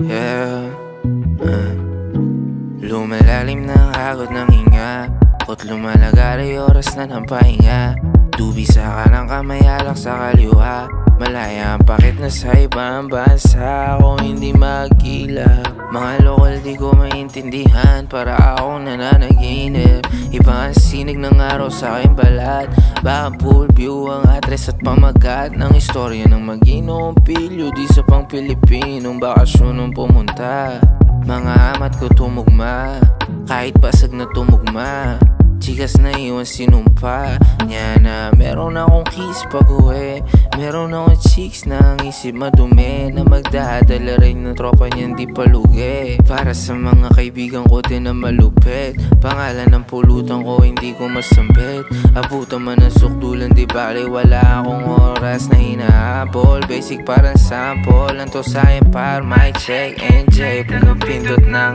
Yeah, lumalalim na hagod ng hinga, ako't lumalagari oras na ng pahinga. Dubi sa kanang kamay, alak sa kaliwa, malaya ang pakit na sa ibang bansa. Ako hindi magkila, mga lokal di ko maintindihan, para akong nananaginip. Iba ang sinig ng araw sa aking balat, baka full view ang address at pamagat ng istorya ng mag-inoong pilyo di sa pang Pilipinong bakasyon nung pumunta. Mga amat ko tumugma, kahit basag na tumugma, chikas na iwan sinumpa niya na meron akong kiss pag-uwi. Meron akong chicks na ang isip madumi, na magdadala rin ng tropa niyan di palugi. Para sa mga kaibigan ko din na malupit, pangalan ng pulutan ko hindi ko masambit. Abutan man ang sukdulan di bali, wala akong oras na hinahabol. Basic parang sample, ang to sa'kin par my check NJ, pumipindot ng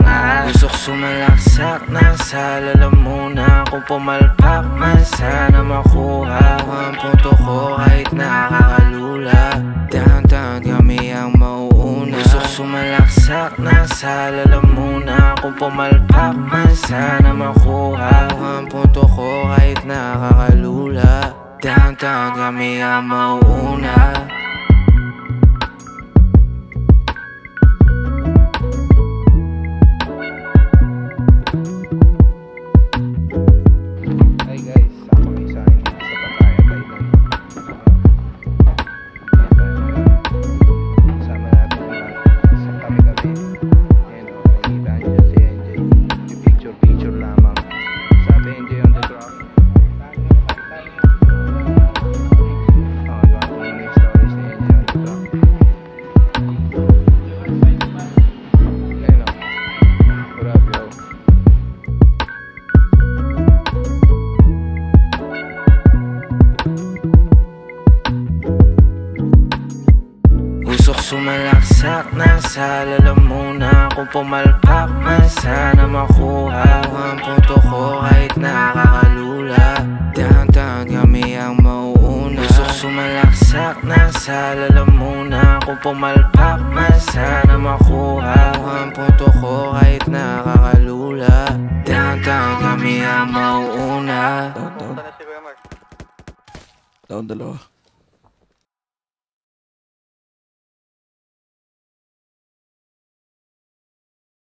usok sumalaksak ng sala. Alam muna kung pumalpak man, sana makuha ang punto ko kahit nakakalula. Downtown kami ang mauuna, usok sumalaksak ng sala. Alam muna kung pumalpak man, sana makuha ang punto ko kahit nakakalula. Downtown kami ang mauuna. Sumalaksak na sala, alam muna kung pumalpak man, sana makuha ang punto ko kahit nakakalula. Downtown kami ang mauuna, usok sumalaksak na sala. Alam muna kung pumalpak man, sana makuha ang punto ko kahit nakakalula. Downtown kami ang mauuna. Down dalawa.